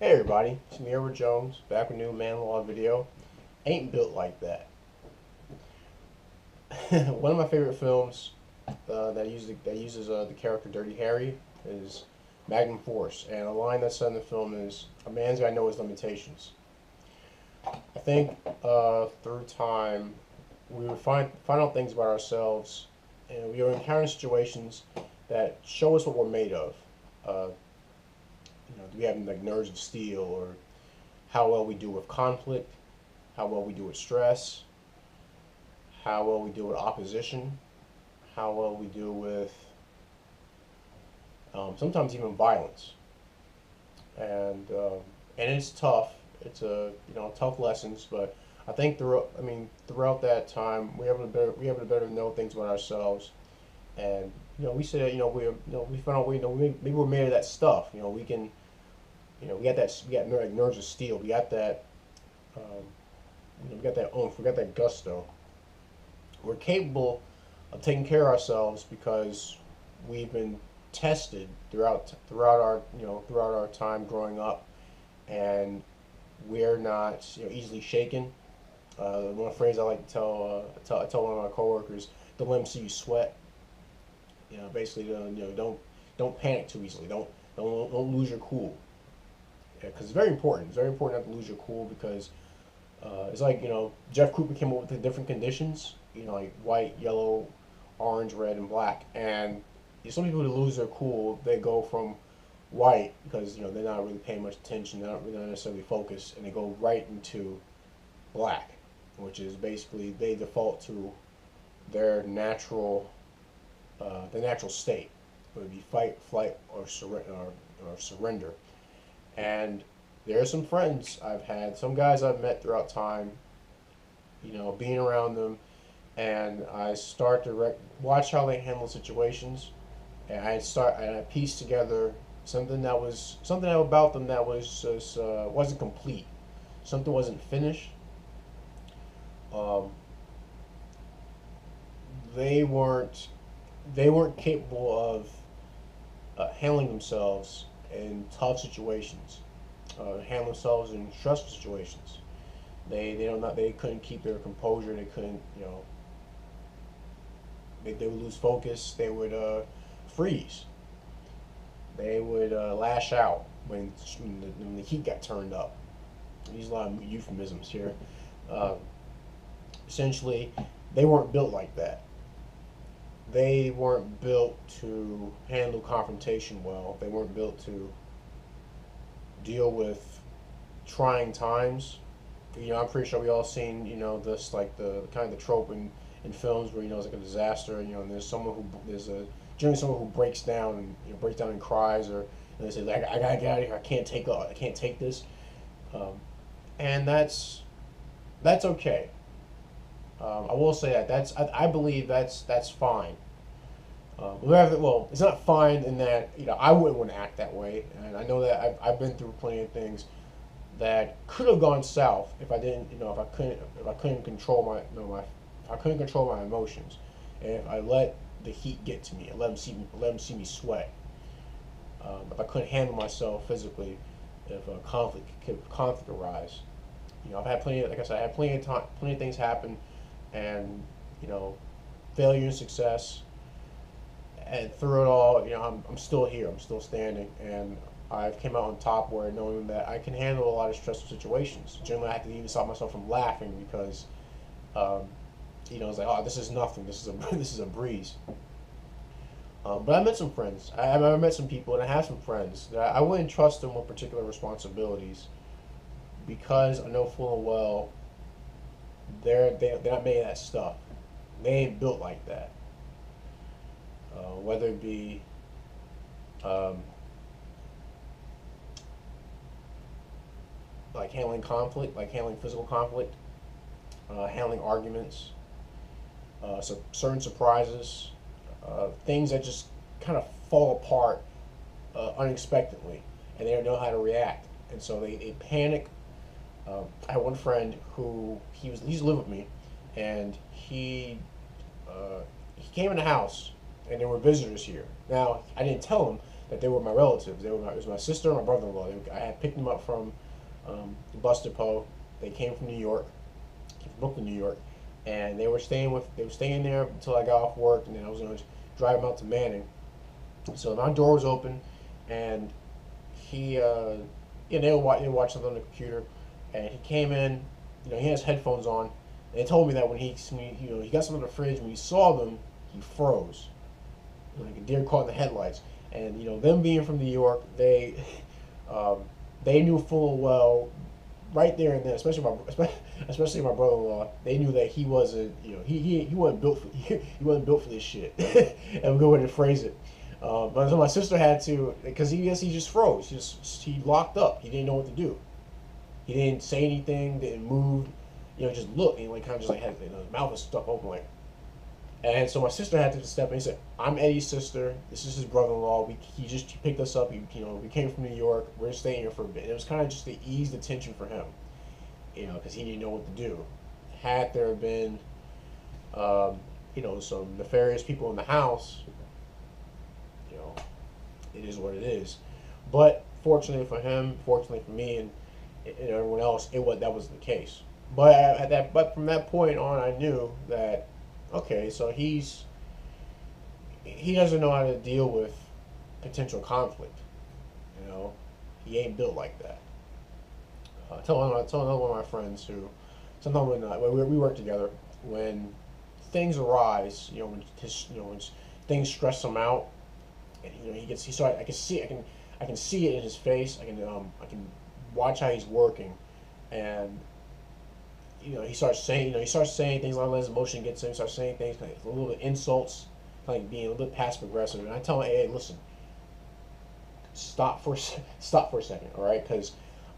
Hey everybody, it's me, Edward Jones, back with a new Man Law video. Ain't Built Like That. One of my favorite films that uses the character Dirty Harry is Magnum Force, and a line that's said in the film is, "A man's got to know his limitations." I think through time we would find out things about ourselves, and we will encounter situations that show us what we're made of. Uh, do we have like nerves of steel, or how well we do with conflict, how well we do with stress, how well we do with opposition, how well we do with sometimes even violence, and it's tough. It's a tough lessons, but I think throughout that time we able to better know things about ourselves, and we said we found out maybe we're made of that stuff. We can we got like nerves of steel. We got that um, we got that oomph. We got that gusto. We're capable of taking care of ourselves because we've been tested throughout our time growing up, and we're not easily shaken. One phrase I like to tell one of my coworkers: "Don't let them see you sweat." Basically, don't panic too easily. Don't lose your cool, because it's very important. It's very important not to lose your cool, because it's like Jeff Cooper came up with the different conditions, like white, yellow, orange, red, and black. And some people who lose their cool, they go from white because they're not really paying much attention, they're not necessarily focused, and they go right into black, which is basically they default to their natural state. It would be fight, flight, or surrender. And there are some friends I've had, some guys I've met throughout time, being around them, and I start to watch how they handle situations, and I piece together something about them that was just wasn't complete, something wasn't finished. Um, they weren't they weren't capable of handling themselves in tough situations, handle themselves in stressful situations. They couldn't keep their composure. They couldn't they would lose focus. They would freeze. They would lash out when the heat got turned up. I use a lot of euphemisms here. Uh, Essentially, they weren't built like that. They weren't built to handle confrontation well. They weren't built to deal with trying times. I'm pretty sure we all seen, this like the kind of the trope in films where it's like a disaster, and there's a generally someone who breaks down and cries, or they say like, I gotta get out of here. I can't take this, um, and that's okay. I will say I believe that's fine. Well, it's not fine in that I wouldn't want to act that way, and I know that I've been through plenty of things that could have gone south if I didn't, if I couldn't control if I couldn't control my emotions, and if I let the heat get to me and let them see me sweat. If I couldn't handle myself physically, if a conflict arise, I've had plenty. Like I said, I had plenty of time, plenty of things happen, and you know, failure and success, and through it all, I'm still here. I'm still standing, and I've came out on top where knowing that I can handle a lot of stressful situations. Generally, I have to even stop myself from laughing because, um, it's like, oh, this is nothing. This is a this is a breeze. But I met some friends. I met some people, and I have some friends that I wouldn't trust them with particular responsibilities because I know full and well they're not made of that stuff. They ain't built like that. Whether it be um, like handling conflict, like handling physical conflict, handling arguments, certain surprises, things that just kind of fall apart unexpectedly, and they don't know how to react, and so they panic. I had one friend who he's lived with me, and he came in the house, and there were visitors here. Now I didn't tell him, that they were my relatives. It was my sister and my brother-in-law. I had picked them up from the bus depot. They came from New York, came from Brooklyn, New York, and they were staying there until I got off work, and then I was going to drive them out to Manning. So my door was open, and he, they were watching something on the computer, and he came in. He has headphones on. And they told me that when he got some in the fridge, when he saw them, he froze, like a deer caught in the headlights. And them being from New York, they knew full well, right there and then, especially my brother-in-law, they knew that he wasn't, he wasn't built for he wasn't built for this shit. And a good way to phrase it. But so my sister had to, because he just froze. He locked up. He didn't know what to do. He didn't say anything. Didn't move. Just looked. And kind of just had his mouth was stuck open like. And so my sister had to step in and say, "I'm Eddie's sister. This is his brother-in-law. He picked us up. We came from New York. We're staying here for a bit." And it was kind of just to ease the tension for him, because he didn't know what to do. Had there been, some nefarious people in the house, it is what it is. But fortunately for him, fortunately for me, and everyone else, that was the case. But from that point on, I knew that, okay, so he doesn't know how to deal with potential conflict. He ain't built like that. I tell another one of my friends who, sometimes when we work together, when things arise, when things stress him out, and I can see it in his face. I can watch how he's working, and he starts saying things like his emotion gets him. He starts saying things like a little bit insults, like being a little bit passive aggressive. And I tell him, hey, listen, stop for a second, all right? Because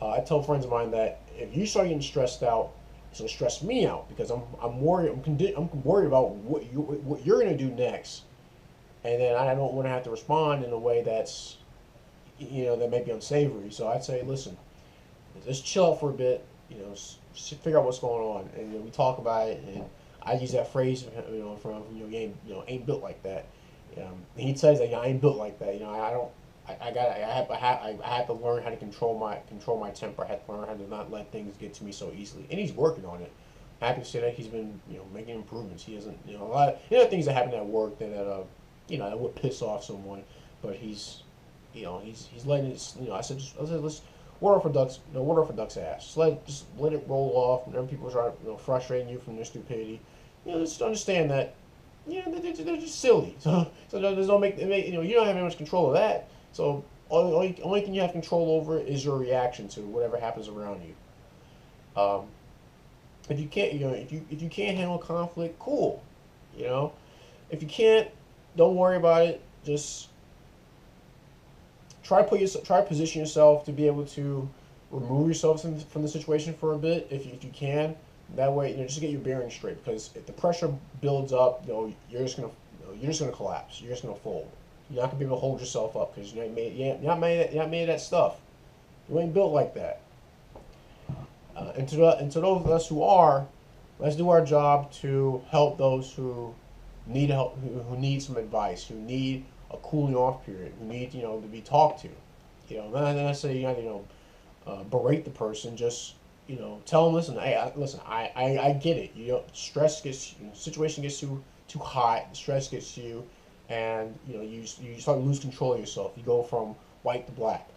I tell friends of mine that if you start getting stressed out, it's gonna stress me out, because I'm worried. I'm worried about what you're gonna do next, and then I don't want to have to respond in a way that's that may be unsavory. So I'd say, listen, just chill out for a bit. Figure out what's going on, and we talk about it. And I use that phrase, from ain't built like that. And he says that I ain't built like that. I have to learn how to control my temper. I have to learn how to not let things get to me so easily. And he's working on it. I'm happy to say that he's been making improvements. He doesn't a lot of things that happen at work that that would piss off someone, but he's letting it. I said let's water for ducks ass. Just let it roll off. Whenever people start frustrating you from their stupidity, just understand that they're just silly. So there's no you don't have any much control of that. So only thing you have control over is your reaction to whatever happens around you. If you can't if you can't handle conflict, cool. If you can't, don't worry about it. Just try to position yourself to be able to remove yourself from the situation for a bit if you can. That way, just get your bearings straight. Because if the pressure builds up, you're just gonna collapse. You're just gonna fold. You're not gonna be able to hold yourself up because you're not made of that stuff. You ain't built like that. And to those of us who are, let's do our job to help those who need help, who need some advice, who need a cooling off period, who need to be talked to. Not necessarily berate the person. Just tell them, listen, hey, I get it. Stress gets situation gets too hot. Stress gets to you, and you start to lose control of yourself. You go from white to black.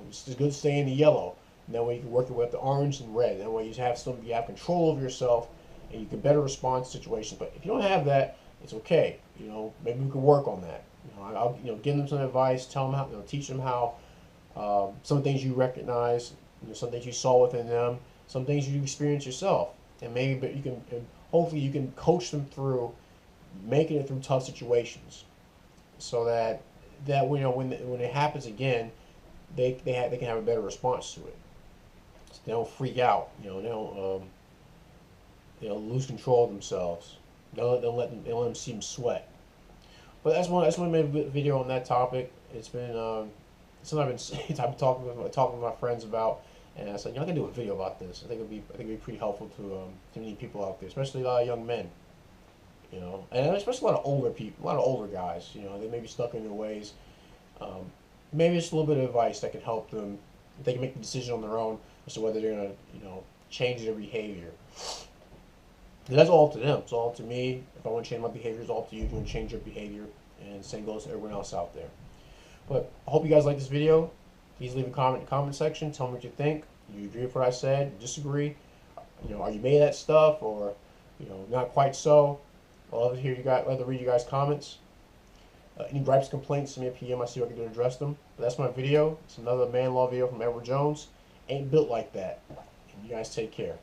It's good to stay in the yellow. And that way you can work your way up to orange and red. That way you have control over yourself, and you can better respond to situations. But if you don't have that, it's okay. Maybe we can work on that. I'll give them some advice, tell them how, teach them how. Some things you recognize, some things you saw within them, some things you experience yourself, and hopefully you can coach them through making it through tough situations, so that when it happens again, they can have a better response to it. So they don't freak out. They don't lose control of themselves. They'll let them see them sweat. But that's one I made a video on that topic. It's been something I've been talking with my friends about, and I said, I can do a video about this. I think it'd be pretty helpful to many people out there, especially a lot of young men. And especially a lot of older people, a lot of older guys. They may be stuck in their ways. Maybe it's a little bit of advice that can help them. They can make the decision on their own as to whether they're gonna, change their behavior. And that's all up to them. It's all up to me. If I want to change my behavior, it's all up to you if you want to change your behavior. And same goes to everyone else out there. But I hope you guys like this video. Please leave a comment in the comment section. Tell me what you think. You agree with what I said? Disagree? Are you made of that stuff, or not quite so? I'd love to hear you guys. Love to read you guys' comments. Any gripes, complaints, send me a PM. I see what I can do to address them. But that's my video. It's another man law video from Edward Jones. Ain't built like that. And you guys take care.